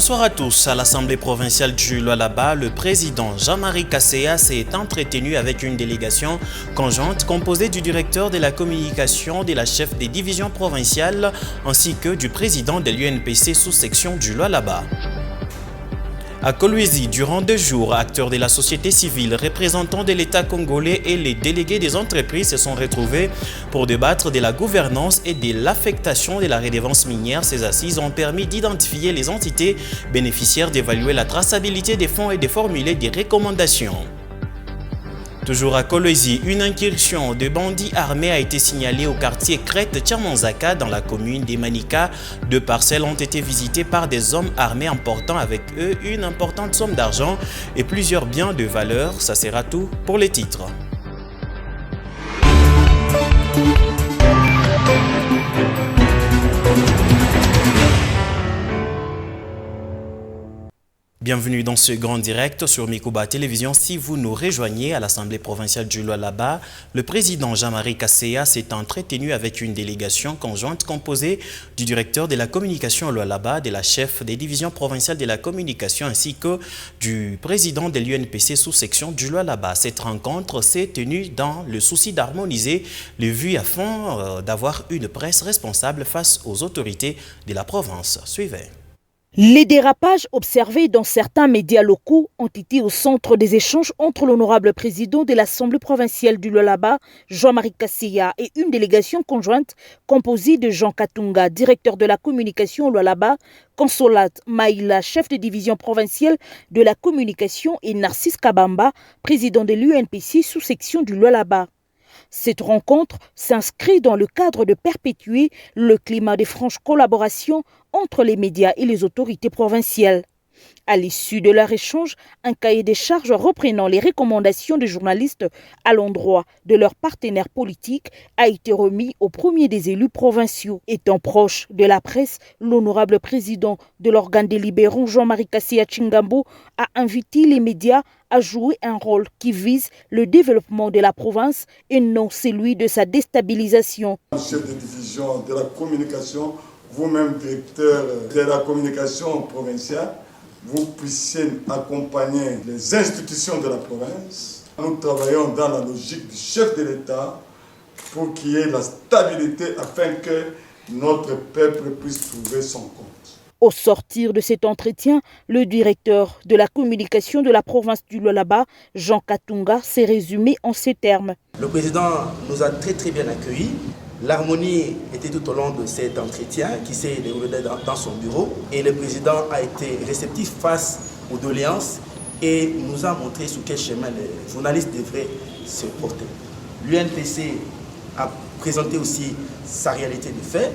Bonsoir à tous. À l'Assemblée provinciale du Lualaba, le président Jean-Marie Kasseya s'est entretenu avec une délégation conjointe composée du directeur de la communication, de la chef des divisions provinciales ainsi que du président de l'UNPC sous-section du Lualaba. À Kolwezi, durant 2 jours, acteurs de la société civile, représentants de l'État congolais et les délégués des entreprises se sont retrouvés pour débattre de la gouvernance et de l'affectation de la redevance minière. Ces assises ont permis d'identifier les entités bénéficiaires, d'évaluer la traçabilité des fonds et de formuler des recommandations. Toujours à Kolwezi, une incursion de bandits armés a été signalée au quartier Crête-Tchamanzaka dans la commune des Manika. 2 parcelles ont été visitées par des hommes armés emportant avec eux une importante somme d'argent et plusieurs biens de valeur. Ça sera tout pour les titres. Bienvenue dans ce grand direct sur Mikuba Télévision. Si vous nous rejoignez à l'Assemblée provinciale du Lualaba, le président Jean-Marie Kasseya s'est entretenu avec une délégation conjointe composée du directeur de la communication au Lualaba, de la chef des divisions provinciales de la communication ainsi que du président de l'UNPC sous-section du Lualaba. Cette rencontre s'est tenue dans le souci d'harmoniser les vues afin d'avoir une presse responsable face aux autorités de la province. Suivez. Les dérapages observés dans certains médias locaux ont été au centre des échanges entre l'honorable président de l'Assemblée provinciale du Lualaba, Jean-Marie Kasseya, et une délégation conjointe composée de Jean Katunga, directeur de la communication au Lualaba, Consolate Maïla, chef de division provinciale de la communication, et Narcisse Kabamba, président de l'UNPC sous-section du Lualaba. Cette rencontre s'inscrit dans le cadre de perpétuer le climat de franche collaboration entre les médias et les autorités provinciales. À l'issue de leur échange, un cahier des charges reprenant les recommandations des journalistes à l'endroit de leurs partenaires politiques a été remis au premier des élus provinciaux. Étant proche de la presse, l'honorable président de l'organe délibérant Jean-Marie Kasseya Tchingambo a invité les médias à jouer un rôle qui vise le développement de la province et non celui de sa déstabilisation. Chef de division de la communication, vous-même directeur de la communication provinciale, vous puissiez accompagner les institutions de la province. Nous travaillons dans la logique du chef de l'État pour qu'il y ait la stabilité afin que notre peuple puisse trouver son compte. Au sortir de cet entretien, le directeur de la communication de la province du Lualaba, Jean Katunga, s'est résumé en ces termes. Le président nous a très bien accueillis. L'harmonie était tout au long de cet entretien qui s'est déroulé dans son bureau et le président a été réceptif face aux doléances et nous a montré sur quel chemin les journalistes devraient se porter. L'UNPC a présenté aussi sa réalité de fait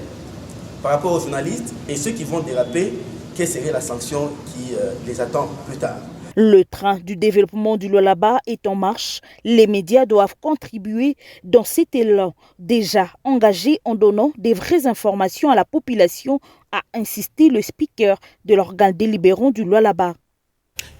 par rapport aux journalistes et ceux qui vont déraper, quelle serait la sanction qui les attend plus tard. Le train du développement du Lualaba est en marche. Les médias doivent contribuer dans cet élan déjà engagé en donnant des vraies informations à la population, a insisté le speaker de l'organe délibérant du Lualaba.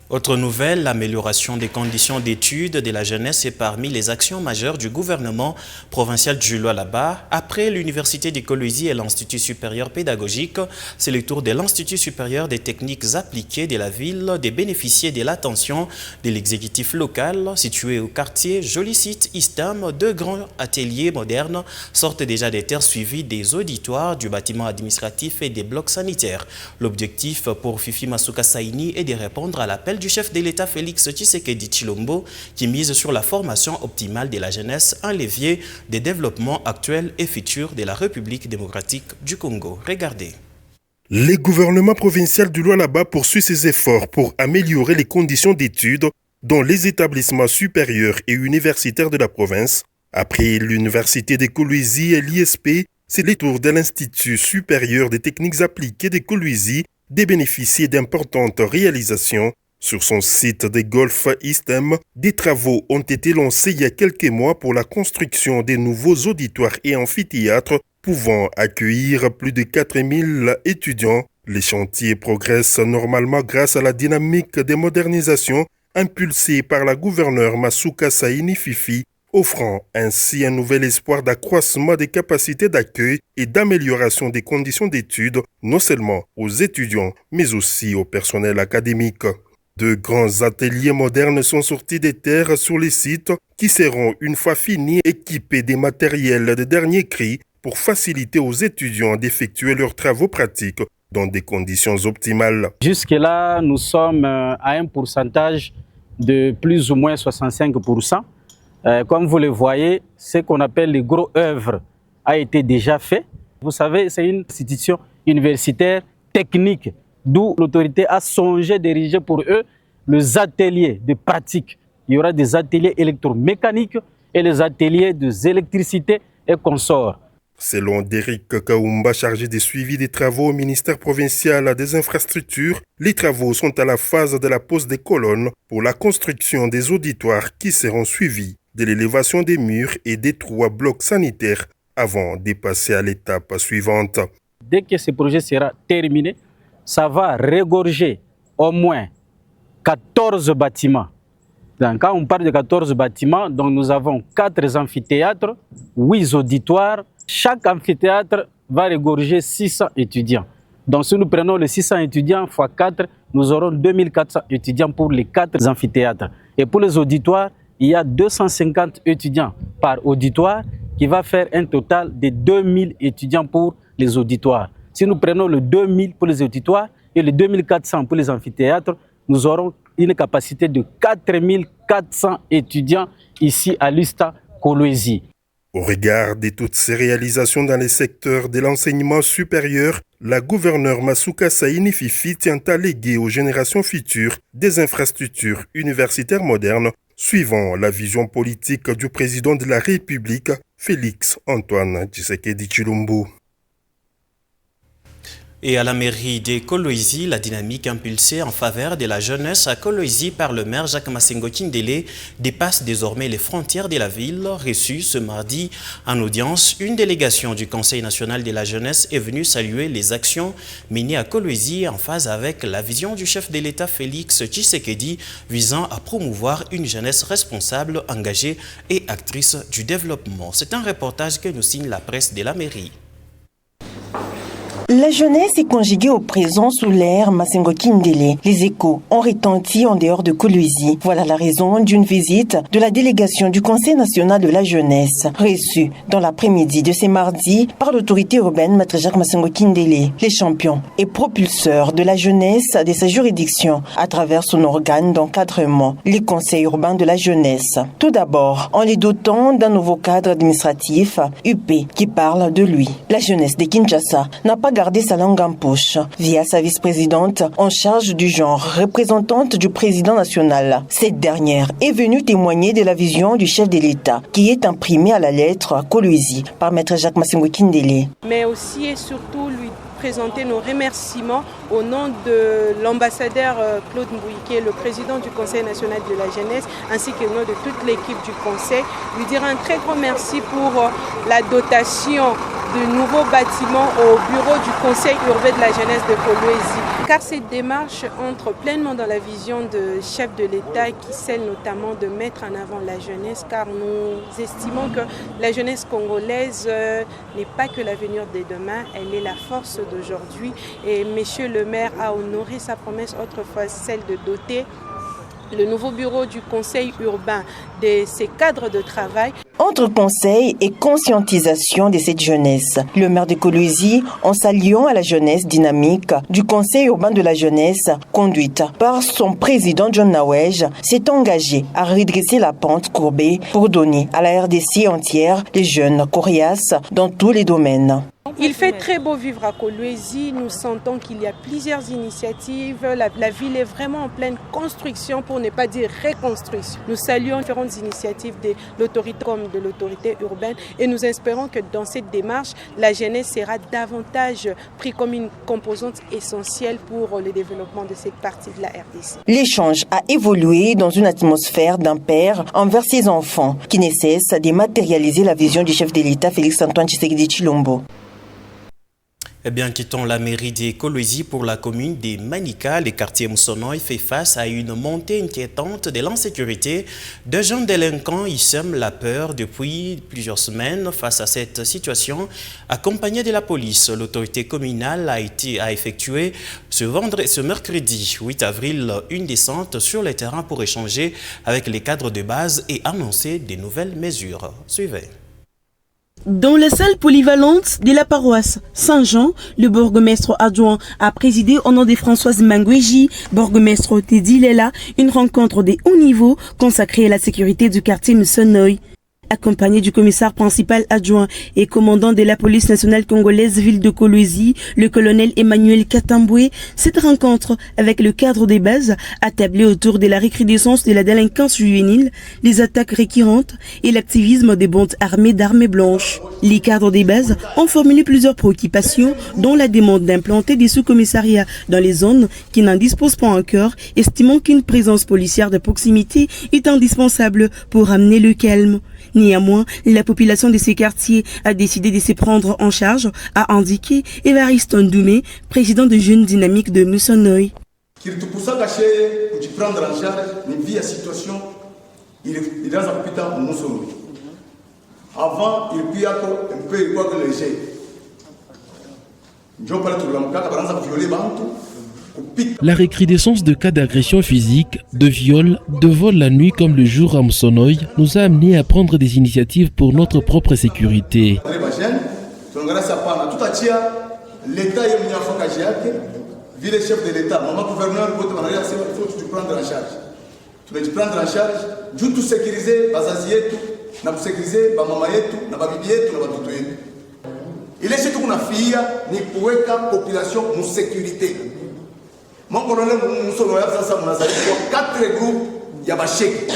Autre nouvelle, l'amélioration des conditions d'études de la jeunesse est parmi les actions majeures du gouvernement provincial du Lualaba. Après l'Université de Kolwezi et l'Institut supérieur pédagogique, c'est le tour de l'Institut supérieur des techniques appliquées de la ville de bénéficier de l'attention de l'exécutif local. Situé au quartier Joli Site Istam, 2 grands ateliers modernes sortent déjà des terres suivies des auditoires, du bâtiment administratif et des blocs sanitaires. L'objectif pour Fifi Masuka Saini est de répondre à l'appel du chef de l'État Félix Tshisekedi Tshilombo qui mise sur la formation optimale de la jeunesse, un levier des développements actuels et futurs de la République démocratique du Congo. Regardez. Le gouvernement provincial du Lualaba poursuit ses efforts pour améliorer les conditions d'études dans les établissements supérieurs et universitaires de la province. Après l'Université de Kolwezi et l'ISP, c'est le tour de l'Institut supérieur des techniques appliquées de Kolwezi de bénéficier d'importantes réalisations. Sur son site de Golf Istem, des travaux ont été lancés il y a quelques mois pour la construction des nouveaux auditoires et amphithéâtres pouvant accueillir plus de 4000 étudiants. Les chantiers progressent normalement grâce à la dynamique des modernisations impulsée par la gouverneure Masuka Saini Fifi offrant ainsi un nouvel espoir d'accroissement des capacités d'accueil et d'amélioration des conditions d'études, non seulement aux étudiants, mais aussi au personnel académique. De grands ateliers modernes sont sortis des terres sur les sites qui seront, une fois finis, équipés des matériels de dernier cri pour faciliter aux étudiants d'effectuer leurs travaux pratiques dans des conditions optimales. Jusque-là, nous sommes à un pourcentage de plus ou moins 65%. Comme vous le voyez, ce qu'on appelle les gros œuvres a été déjà fait. Vous savez, c'est une institution universitaire technique, d'où l'autorité a songé d'ériger pour eux les ateliers de pratique. Il y aura des ateliers électromécaniques et les ateliers d'électricité et consorts. Selon Derrick Kaoumba, chargé du suivi des travaux au ministère provincial des infrastructures, les travaux sont à la phase de la pose des colonnes pour la construction des auditoires qui seront suivis de l'élévation des murs et des 3 blocs sanitaires avant de passer à l'étape suivante. Dès que ce projet sera terminé, ça va regorger au moins 14 bâtiments. Donc, quand on parle de 14 bâtiments, donc nous avons 4 amphithéâtres, 8 auditoires. Chaque amphithéâtre va regorger 600 étudiants. Donc si nous prenons les 600 étudiants x 4, nous aurons 2400 étudiants pour les 4 amphithéâtres. Et pour les auditoires, il y a 250 étudiants par auditoire qui va faire un total de 2000 étudiants pour les auditoires. Si nous prenons le 2000 pour les auditoires et les 2400 pour les amphithéâtres, nous aurons une capacité de 4400 étudiants ici à l'USTA Kolwezi. Au regard de toutes ces réalisations dans les secteurs de l'enseignement supérieur, la gouverneure Masuka Saini Fifi tient à léguer aux générations futures des infrastructures universitaires modernes, suivant la vision politique du président de la République, Félix Antoine Tshisekedi Tshilombo. Et à la mairie de Kolwezi, la dynamique impulsée en faveur de la jeunesse à Kolwezi par le maire Jacques Massengo Kindele dépasse désormais les frontières de la ville. Reçue ce mardi en audience, une délégation du Conseil national de la jeunesse est venue saluer les actions menées à Kolwezi en phase avec la vision du chef de l'État Félix Tshisekedi visant à promouvoir une jeunesse responsable, engagée et actrice du développement. C'est un reportage que nous signe la presse de la mairie. La jeunesse est conjuguée au présent sous l'ère Massengo Kindele. Les échos ont retenti en dehors de Kolwezi. Voilà la raison d'une visite de la délégation du Conseil national de la jeunesse, reçue dans l'après-midi de ce mardi par l'autorité urbaine Maître Jacques Massengo Kindele, les champions et propulseurs de la jeunesse de sa juridiction à travers son organe d'encadrement, les conseils urbains de la jeunesse. Tout d'abord, en les dotant d'un nouveau cadre administratif, UP, qui parle de lui. La jeunesse de Kinshasa n'a pas gardé sa langue en poche via sa vice-présidente en charge du genre, représentante du président national. Cette dernière est venue témoigner de la vision du chef de l'État qui est imprimée à la lettre à Kolwezi par Maître Jacques Massengo Kindele. Mais aussi et surtout lui présenter nos remerciements au nom de l'ambassadeur Claude Mbouyi, qui est le président du Conseil national de la jeunesse, ainsi qu'au nom de toute l'équipe du Conseil. Lui dire un très grand merci pour la dotation de nouveaux bâtiments au bureau du Conseil urbain de la jeunesse de Kolwezi. Car cette démarche entre pleinement dans la vision de chef de l'État qui celle notamment de mettre en avant la jeunesse, car nous estimons que la jeunesse congolaise n'est pas que l'avenir de demain, elle est la force d'aujourd'hui. Et Monsieur le maire a honoré sa promesse autrefois, celle de doter le nouveau bureau du conseil urbain de ces cadres de travail. Entre conseil et conscientisation de cette jeunesse, le maire de Kolwezi, en s'alliant à la jeunesse dynamique du conseil urbain de la jeunesse, conduite par son président John Nawej, s'est engagé à redresser la pente courbée pour donner à la RDC entière des jeunes coriaces dans tous les domaines. Il fait très beau vivre à Kolwezi. Nous sentons qu'il y a plusieurs initiatives. La ville est vraiment en pleine construction, pour ne pas dire reconstruction. Nous saluons différentes initiatives de l'autorité comme de l'autorité urbaine et nous espérons que dans cette démarche, la jeunesse sera davantage prise comme une composante essentielle pour le développement de cette partie de la RDC. L'échange a évolué dans une atmosphère d'un père envers ses enfants qui ne cesse de matérialiser la vision du chef de l'État Félix Antoine Tshisekedi Tshilombo. Eh bien, quittons la mairie des Kolwezi pour la commune des Manika, le quartier Moussonoy fait face à une montée inquiétante de l'insécurité. De jeunes délinquants y sèment la peur depuis plusieurs semaines. Face à cette situation, accompagnée de la police, l'autorité communale a effectué ce mercredi 8 avril une descente sur le terrain pour échanger avec les cadres de base et annoncer de nouvelles mesures. Suivez. Dans la salle polyvalente de la paroisse Saint-Jean, le bourgmestre adjoint a présidé au nom de Françoise Mangweji, bourgmestre Teddy Lela, une rencontre de haut niveau consacrée à la sécurité du quartier Moussonoy. Accompagné du commissaire principal adjoint et commandant de la police nationale congolaise ville de Kolwezi, le colonel Emmanuel Katamboué, cette rencontre avec le cadre des bases a tablé autour de la recrudescence de la délinquance juvénile, les attaques récurrentes et l'activisme des bandes armées d'armées blanches. Les cadres des bases ont formulé plusieurs préoccupations, dont la demande d'implanter des sous-commissariats dans les zones qui n'en disposent pas encore, estimant qu'une présence policière de proximité est indispensable pour amener le calme. Néanmoins, la population de ces quartiers a décidé de se prendre en charge, a indiqué Évariste Ndoumé, président de Jeunes Dynamiques de Moussonoy. Avant, il y a un peu de léger. La recrudescence de cas d'agression physique, de viol, de vol la nuit comme le jour à Moussonoy nous a amenés à prendre des initiatives pour notre propre sécurité. L'État est venu le chef de l'État, maman gouverneur, il faut te prendre en charge. Tu vas te prendre en charge, tout sécuriser, bazazietu, na sécuriser, maman yetu, na babibi yetu, na batoto yetu. Il est surtout une fille, ni kuweka population en sécurité. Mon colonel Moussonoy a fait 4 groupes, il y a bachek.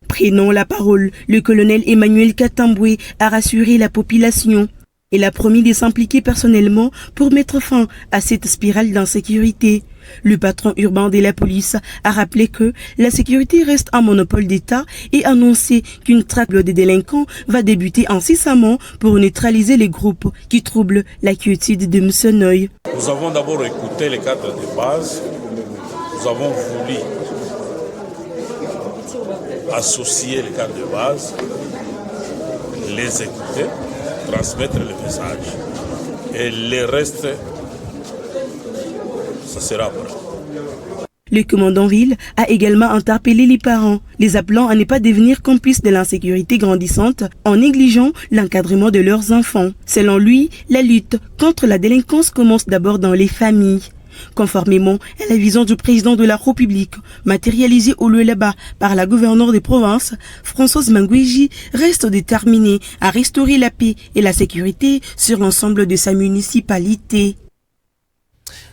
Prenant la parole, le colonel Emmanuel Katamboué a rassuré la population. Il a promis de s'impliquer personnellement pour mettre fin à cette spirale d'insécurité. Le patron urbain de la police a rappelé que la sécurité reste un monopole d'État et annoncé qu'une traque des délinquants va débuter incessamment pour neutraliser les groupes qui troublent la quiétude de Moussonoy. Nous avons d'abord écouté les cadres de base. Nous avons voulu associer les cadres de base, les écouter, transmettre le message et le reste, ça sera après. Le commandant ville a également interpellé les parents, les appelant à ne pas devenir complices de l'insécurité grandissante en négligeant l'encadrement de leurs enfants. Selon lui, la lutte contre la délinquance commence d'abord dans les familles. Conformément à la vision du président de la République, matérialisée au Lualaba par la gouverneure des provinces, Françoise Mangweji reste déterminée à restaurer la paix et la sécurité sur l'ensemble de sa municipalité.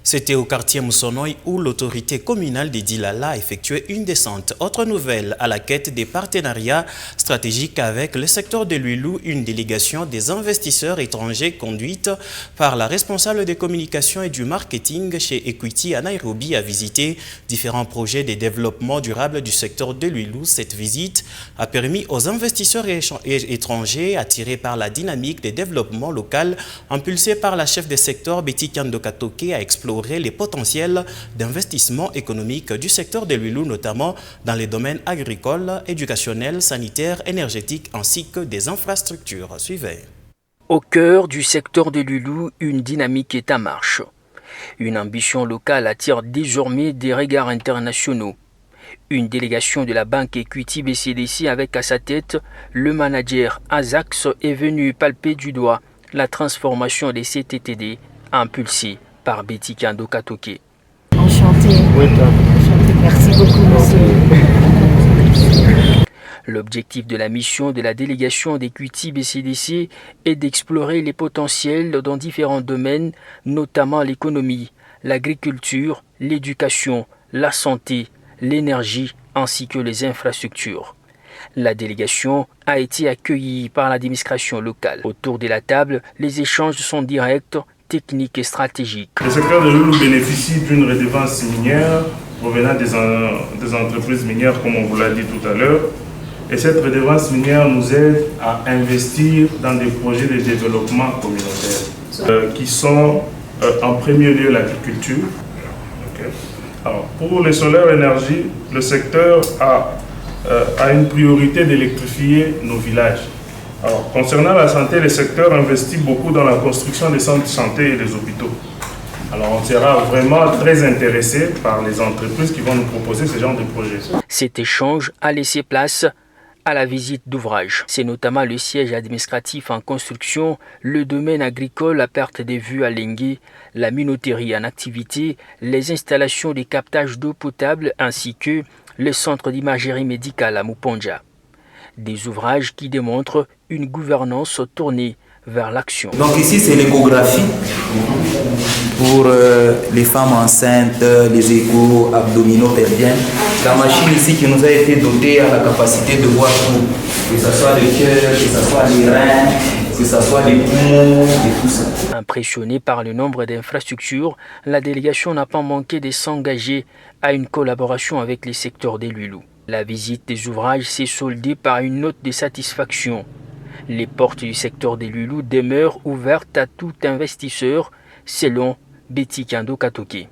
C'était au quartier Moussonoy où l'autorité communale de Dilala a effectué une descente. Autre nouvelle, à la quête des partenariats stratégiques avec le secteur de l'Uilou, une délégation des investisseurs étrangers conduite par la responsable des communications et du marketing chez Equity à Nairobi a visité différents projets de développement durable du secteur de l'Uilou. Cette visite a permis aux investisseurs étrangers attirés par la dynamique de développement local impulsée par la chef de secteur Betty Kando Katoke à explorer les potentiels d'investissement économique du secteur de l'Uilou, notamment dans les domaines agricoles, éducationnels, sanitaires, énergétiques ainsi que des infrastructures. Suivez. Au cœur du secteur de l'Uilou, une dynamique est en marche. Une ambition locale attire désormais des regards internationaux. Une délégation de la banque Equity BCDC avec à sa tête le manager Azax est venue palper du doigt la transformation des CTTD impulsée par Betty Kando Katoke. Enchanté. Oui, enchanté. Merci beaucoup, monsieur. L'objectif de la mission de la délégation d'Equity BCDC est d'explorer les potentiels dans différents domaines, notamment l'économie, l'agriculture, l'éducation, la santé, l'énergie ainsi que les infrastructures. La délégation a été accueillie par l'administration locale. Autour de la table, les échanges sont directs, techniques et stratégiques. Le secteur de l'Uilou bénéficie d'une redevance minière provenant des entreprises minières, comme on vous l'a dit tout à l'heure. Et cette redevance minière nous aide à investir dans des projets de développement communautaire qui sont en premier lieu l'agriculture. Okay. Alors, pour les solaires énergie, le secteur a une priorité d'électrifier nos villages. Alors, concernant la santé, le secteur investit beaucoup dans la construction des centres de santé et des hôpitaux. Alors, on sera vraiment très intéressé par les entreprises qui vont nous proposer ce genre de projet. Cet échange a laissé place à la visite d'ouvrages. C'est notamment le siège administratif en construction, le domaine agricole à perte de vue à Lengue, la minoterie en activité, les installations de captage d'eau potable ainsi que le centre d'imagerie médicale à Muponja. Des ouvrages qui démontrent une gouvernance tournée vers l'action. Donc ici c'est l'échographie pour les femmes enceintes, les échos abdominaux pelviens. La machine ici qui nous a été dotée a la capacité de voir tout, que ce soit le cœur, que ce soit les reins, que ce soit les poumons et tout ça. Impressionné par le nombre d'infrastructures, la délégation n'a pas manqué de s'engager à une collaboration avec les secteurs des Lulou. La visite des ouvrages s'est soldée par une note de satisfaction. Les portes du secteur des Lulou demeurent ouvertes à tout investisseur, selon Betty Kando Katoke.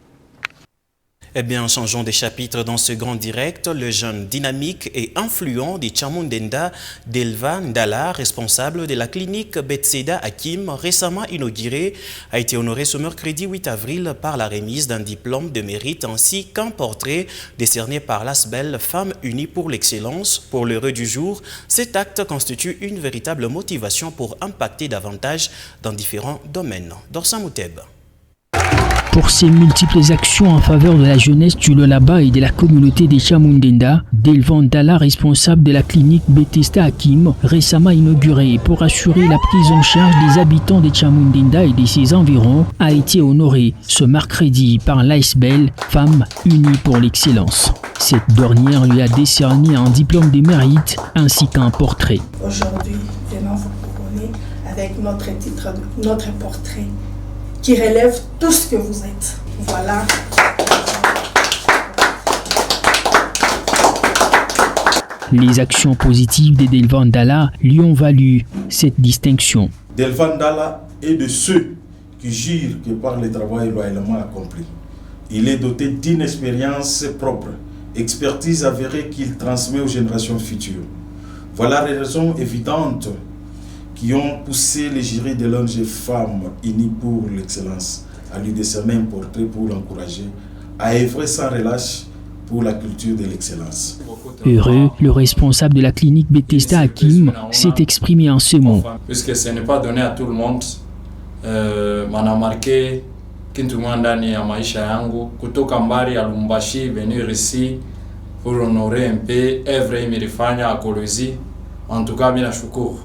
Eh bien, changeons de chapitre dans ce grand direct. Le jeune dynamique et influent de Chamundenda, Delva Ndala, responsable de la clinique Bethesda Hakim, récemment inaugurée, a été honoré ce mercredi 8 avril par la remise d'un diplôme de mérite ainsi qu'un portrait décerné par l'ASBEL Femmes Unies pour l'Excellence. Pour l'heureux du jour, cet acte constitue une véritable motivation pour impacter davantage dans différents domaines. Dorsan Mouteb. Pour ses multiples actions en faveur de la jeunesse du Lualaba et de la communauté des Chamundenda, Delvan Dala, responsable de la clinique Bethesda Hakim, récemment inaugurée pour assurer la prise en charge des habitants de Chamundenda et de ses environs, a été honoré ce mercredi par l'ASBEL Femmes Unies pour l'Excellence. Cette dernière lui a décerné un diplôme de mérite ainsi qu'un portrait. Aujourd'hui, venons vous couronner avec notre titre, notre portrait, qui relève tout ce que vous êtes. Voilà. Les actions positives de Delvan Dala lui ont valu cette distinction. Delvan Dala est de ceux qui jurent que par le travail loyalement accompli, il est doté d'une expérience propre, expertise avérée qu'il transmet aux générations futures. Voilà les raisons évidentes qui ont poussé les jurys de l'ONG Femmes Unies pour l'Excellence à lui décerner un portrait pour l'encourager à œuvrer sans relâche pour la culture de l'excellence. Heureux, le responsable de la clinique Bethesda Hakim s'est exprimé en ce mot. Puisque ce n'est pas donné à tout le monde, m'en a marqué kintumwa ndani ya maisha yangu kutoka mbali ya Lubumbashi venir ici pour honorer un peu œuvre imerifanya à Kolwezi. En tout cas, mina shukuru.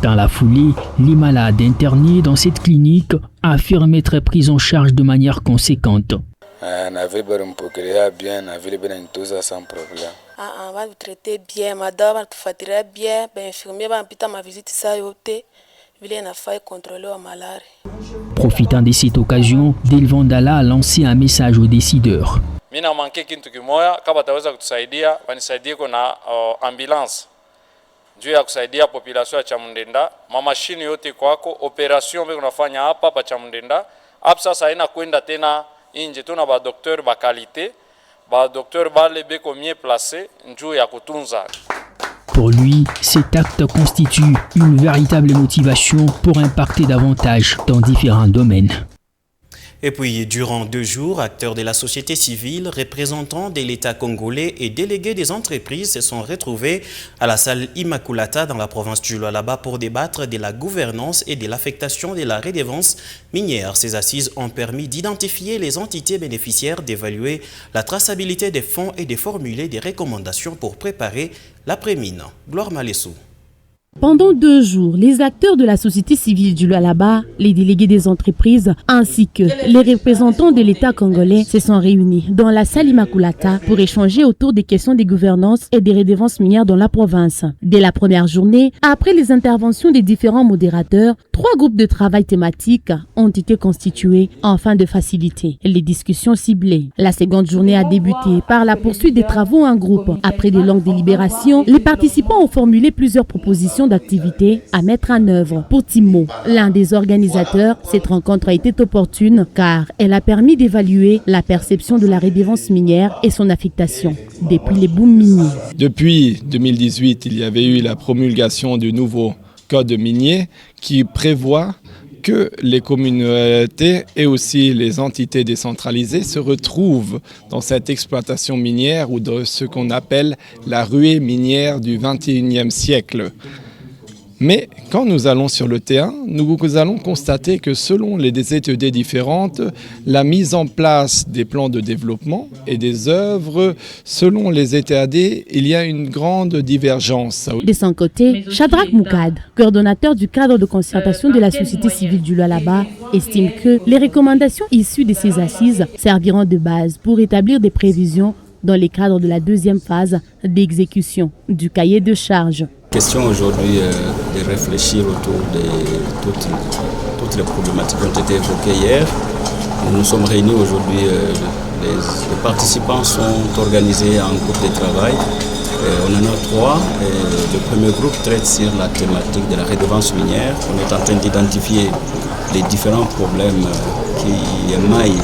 Dans la foulée, les malades internés dans cette clinique affirment être pris en charge de manière conséquente. Sans problème. On va vous traiter bien, madame, va vous traiter bien, ben infirmier va mpita ma visite ça yote, vile na faille contrôler au malade. Profitant de cette occasion, Delvan Dala a lancé un message aux décideurs. Mina manke kintu kimoya, kama bataweza kutusaidia, wanisaidie kuna ambulance. Juu ya kusaidia population ya Chamundenda, mamashini yote kwako, operation mbele unafanya hapa pa Chamundenda. Hapa sasa haina kwenda tena nje, tuna ba docteur ba qualité, ba docteur bale beko mieux placé njuu ya kutunza. Pour lui, cet acte constitue une véritable motivation pour impacter davantage dans différents domaines. Et puis, durant 2 jours, acteurs de la société civile, représentants de l'État congolais et délégués des entreprises se sont retrouvés à la salle Immaculata dans la province du Lualaba pour débattre de la gouvernance et de l'affectation de la redevance minière. Ces assises ont permis d'identifier les entités bénéficiaires, d'évaluer la traçabilité des fonds et de formuler des recommandations pour préparer l'après-mine. Gloire Malessou. Pendant 2 jours, les acteurs de la société civile du Lualaba, les délégués des entreprises ainsi que les représentants de l'État congolais se sont réunis dans la salle Immaculata pour échanger autour des questions de gouvernance et des redevances minières dans la province. Dès la première journée, après les interventions des différents modérateurs, 3 groupes de travail thématiques ont été constitués afin de faciliter les discussions ciblées. La seconde journée a débuté par la poursuite des travaux en groupe. Après de longues délibérations, les participants ont formulé plusieurs propositions propositions d'activités à mettre en œuvre. Pour Timo, l'un des organisateurs, cette rencontre a été opportune car elle a permis d'évaluer la perception de la redevance minière et son affectation depuis les booms miniers. Depuis 2018, il y avait eu la promulgation du nouveau code minier qui prévoit que les communautés et aussi les entités décentralisées se retrouvent dans cette exploitation minière ou de ce qu'on appelle la ruée minière du XXIe siècle. Mais quand nous allons sur le terrain, nous allons constater que selon les études différentes, la mise en place des plans de développement et des œuvres, selon les ETAD, il y a une grande divergence. De son côté, Shadrach Moukad, coordonnateur du cadre de concertation de la société civile du Lualaba, estime que les recommandations issues de ces assises serviront de base pour établir des prévisions dans les cadres de la deuxième phase d'exécution du cahier de charges. Question aujourd'hui de réfléchir autour de toutes les problématiques qui ont été évoquées hier. Nous nous sommes réunis aujourd'hui, les participants sont organisés en groupe de travail. On en a 3. Le premier groupe traite sur la thématique de la redevance minière. On est en train d'identifier les différents problèmes qui émaillent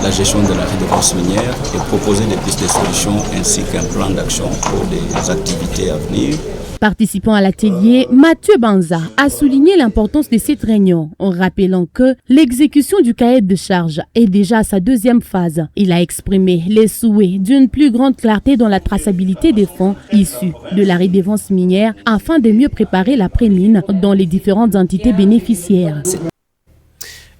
la gestion de la redevance minière et proposer des pistes de solutions ainsi qu'un plan d'action pour des activités à venir. Participant à l'atelier, Mathieu Banza a souligné l'importance de cette réunion en rappelant que l'exécution du cahier de charges est déjà à sa deuxième phase. Il a exprimé les souhaits d'une plus grande clarté dans la traçabilité des fonds issus de la redevance minière afin de mieux préparer l'après-mine dans les différentes entités bénéficiaires.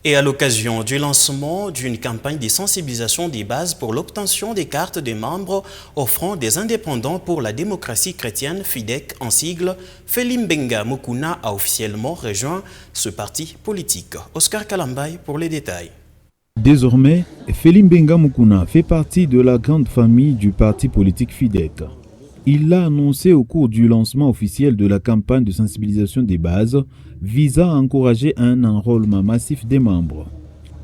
Et à l'occasion du lancement d'une campagne de sensibilisation des bases pour l'obtention des cartes des membres au Front des indépendants pour la démocratie chrétienne, FIDEC en sigle, Felimbenga Mukuna a officiellement rejoint ce parti politique. Oscar Kalambay pour les détails. Désormais, Felimbenga Mukuna fait partie de la grande famille du parti politique FIDEC. Il l'a annoncé au cours du lancement officiel de la campagne de sensibilisation des bases visant à encourager un enrôlement massif des membres.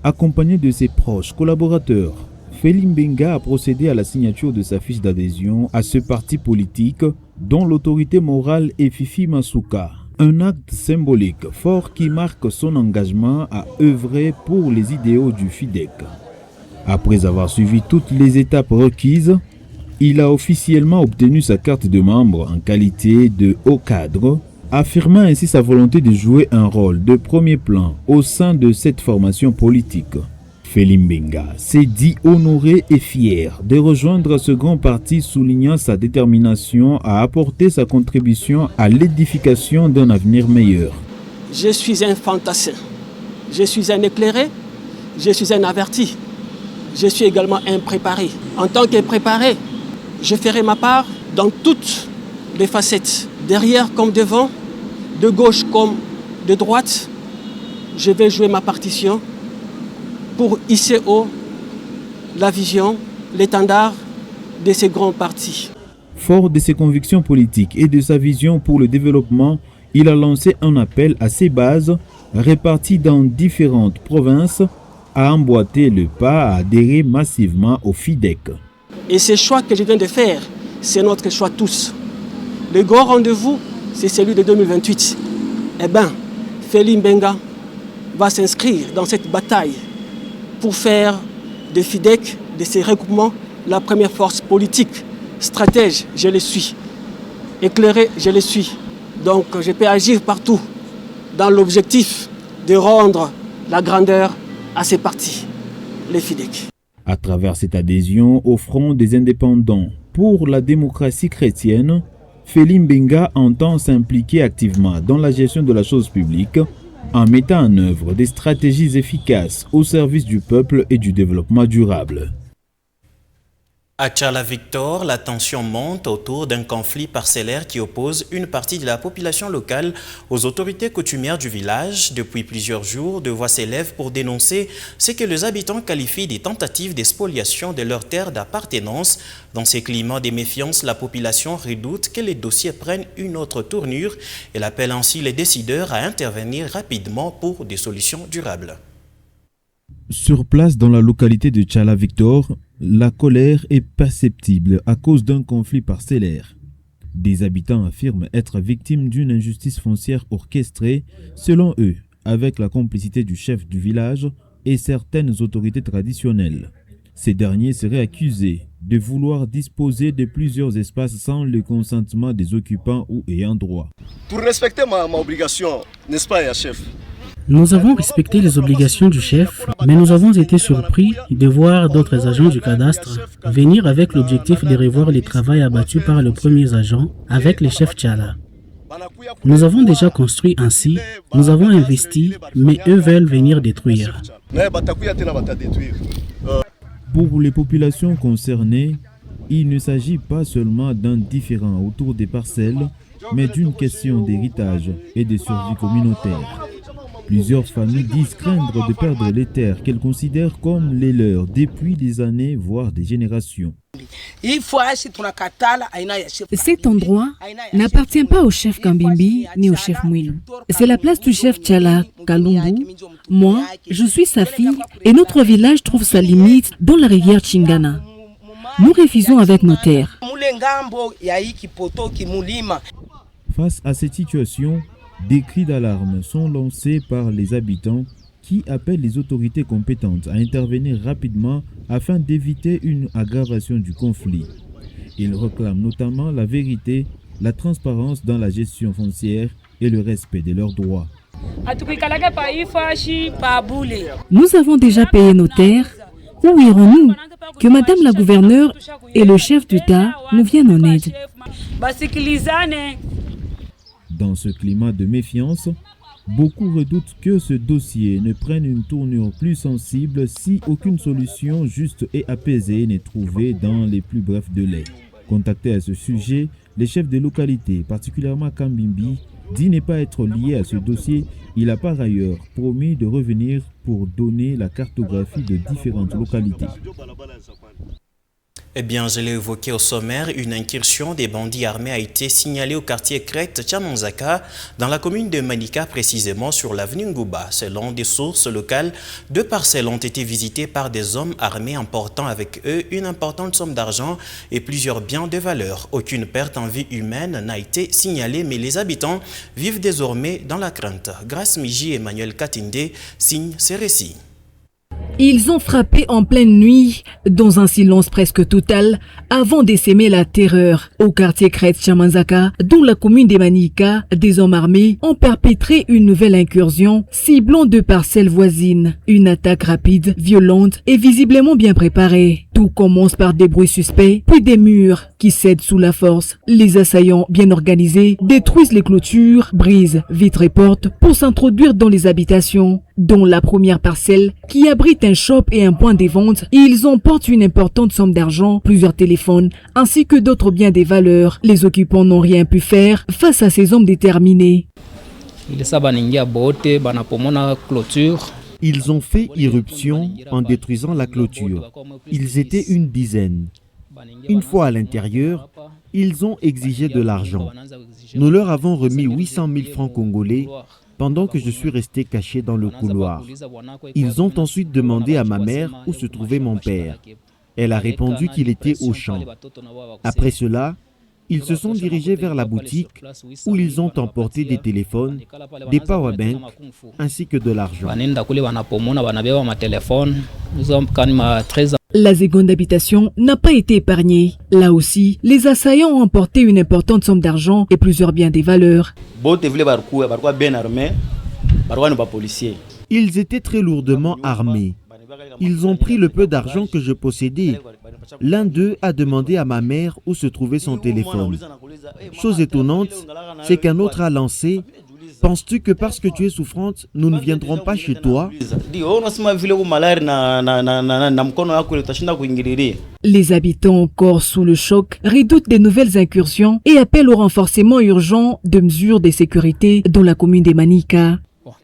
Accompagné de ses proches collaborateurs, Felimbenga a procédé à la signature de sa fiche d'adhésion à ce parti politique dont l'autorité morale est Fifi Masuka. Un acte symbolique fort qui marque son engagement à œuvrer pour les idéaux du FIDEC. Après avoir suivi toutes les étapes requises, il a officiellement obtenu sa carte de membre en qualité de haut cadre, affirmant ainsi sa volonté de jouer un rôle de premier plan au sein de cette formation politique. Felimbenga s'est dit honoré et fier de rejoindre ce grand parti, soulignant sa détermination à apporter sa contribution à l'édification d'un avenir meilleur. Je suis un fantassin, je suis un éclairé, je suis un averti, je suis également un préparé. En tant que préparé, je ferai ma part dans toutes les facettes, derrière comme devant, de gauche comme de droite. Je vais jouer ma partition pour hisser haut la vision, l'étendard de ces grands partis. Fort de ses convictions politiques et de sa vision pour le développement, il a lancé un appel à ses bases, réparties dans différentes provinces, à emboîter le pas à adhérer massivement au FIDEC. Et ce choix que je viens de faire, c'est notre choix tous. Le grand rendez-vous, c'est celui de 2028. Eh bien, Felimbenga va s'inscrire dans cette bataille pour faire de FIDEC, de ces regroupements, la première force politique. Stratège, je le suis. Éclairé, je le suis. Donc je peux agir partout dans l'objectif de rendre la grandeur à ces partis, les FIDEC. À travers cette adhésion au Front des indépendants pour la démocratie chrétienne, Felimbenga entend s'impliquer activement dans la gestion de la chose publique en mettant en œuvre des stratégies efficaces au service du peuple et du développement durable. À Tchala Victor, la tension monte autour d'un conflit parcellaire qui oppose une partie de la population locale aux autorités coutumières du village. Depuis plusieurs jours, de voix s'élèvent pour dénoncer ce que les habitants qualifient des tentatives d'expoliation de leurs terres d'appartenance. Dans ces climats de méfiance, la population redoute que les dossiers prennent une autre tournure. Elle appelle ainsi les décideurs à intervenir rapidement pour des solutions durables. Sur place dans la localité de Tchala Victor, la colère est perceptible à cause d'un conflit parcellaire. Des habitants affirment être victimes d'une injustice foncière orchestrée, selon eux, avec la complicité du chef du village et certaines autorités traditionnelles. Ces derniers seraient accusés de vouloir disposer de plusieurs espaces sans le consentement des occupants ou ayant droit. Pour respecter ma obligation, n'est-ce pas, chef? Nous avons respecté les obligations du chef, mais nous avons été surpris de voir d'autres agents du cadastre venir avec l'objectif de revoir les travaux abattus par le premier agent avec le chef Tchala. Nous avons déjà construit ainsi, nous avons investi, mais eux veulent venir détruire. Pour les populations concernées, il ne s'agit pas seulement d'un différend autour des parcelles, mais d'une question d'héritage et de survie communautaire. Plusieurs familles disent craindre de perdre les terres qu'elles considèrent comme les leurs depuis des années, voire des générations. Cet endroit n'appartient pas au chef Kambimbi ni au chef Mouilou. C'est la place du chef Tchala Kalumbu. Moi, je suis sa fille et notre village trouve sa limite dans la rivière Chingana. Nous refusons avec nos terres. Face à cette situation, des cris d'alarme sont lancés par les habitants qui appellent les autorités compétentes à intervenir rapidement afin d'éviter une aggravation du conflit. Ils réclament notamment la vérité, la transparence dans la gestion foncière et le respect de leurs droits. Nous avons déjà payé nos terres. Où irons-nous? Que Madame la gouverneure et le chef d'État nous viennent en aide. Dans ce climat de méfiance, beaucoup redoutent que ce dossier ne prenne une tournure plus sensible si aucune solution juste et apaisée n'est trouvée dans les plus brefs délais. Contacté à ce sujet, les chefs de localité, particulièrement Kambimbi, dit ne pas être lié à ce dossier. Il a par ailleurs promis de revenir pour donner la cartographie de différentes localités. Eh bien, je l'ai évoqué au sommaire, une incursion des bandits armés a été signalée au quartier Crête Tchamanzaka, dans la commune de Manika, précisément sur l'avenue Ngouba. Selon des sources locales, 2 parcelles ont été visitées par des hommes armés emportant avec eux une importante somme d'argent et plusieurs biens de valeur. Aucune perte en vie humaine n'a été signalée, mais les habitants vivent désormais dans la crainte. Grâce Miji et Emmanuel Katinde signent ces récits. Ils ont frappé en pleine nuit, dans un silence presque total, avant d'essaimer la terreur. Au quartier Crête Tchamanzaka, dont la commune des Manika, des hommes armés ont perpétré une nouvelle incursion, ciblant 2 parcelles voisines. Une attaque rapide, violente et visiblement bien préparée. Tout commence par des bruits suspects, puis des murs qui cèdent sous la force. Les assaillants, bien organisés, détruisent les clôtures, brisent vitres et portes pour s'introduire dans les habitations. Dont la première parcelle, qui abrite un shop et un point de vente, ils emportent une importante somme d'argent, plusieurs téléphones, ainsi que d'autres biens des valeurs. Les occupants n'ont rien pu faire face à ces hommes déterminés. Ils ont fait irruption en détruisant la clôture. Ils étaient une dizaine. Une fois à l'intérieur, ils ont exigé de l'argent. Nous leur avons remis 800 000 francs congolais pendant que je suis resté caché dans le couloir. Ils ont ensuite demandé à ma mère où se trouvait mon père. Elle a répondu qu'il était au champ. Après cela, ils se sont dirigés vers la boutique où ils ont emporté des téléphones, des powerbanks ainsi que de l'argent. La seconde habitation n'a pas été épargnée. Là aussi, les assaillants ont emporté une importante somme d'argent et plusieurs biens des valeurs. Ils étaient très lourdement armés. Ils ont pris le peu d'argent que je possédais. L'un d'eux a demandé à ma mère où se trouvait son téléphone. Chose étonnante, c'est qu'un autre a lancé: penses-tu que parce que tu es souffrante, nous ne viendrons pas chez toi? Les habitants, encore sous le choc, redoutent des nouvelles incursions et appellent au renforcement urgent de mesures de sécurité dans la commune des Manika.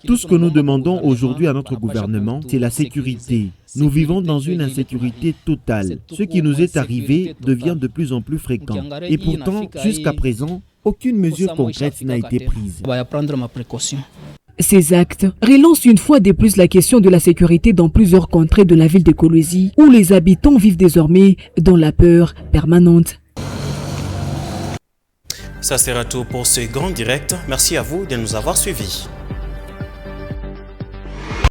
Tout ce que nous demandons aujourd'hui à notre gouvernement, c'est la sécurité. Nous vivons dans une insécurité totale. Ce qui nous est arrivé devient de plus en plus fréquent. Et pourtant, jusqu'à présent, aucune mesure concrète n'a été prise. Ces actes relancent une fois de plus la question de la sécurité dans plusieurs contrées de la ville de Kolwezi, où les habitants vivent désormais dans la peur permanente. Ça sera tout pour ce grand direct. Merci à vous de nous avoir suivis.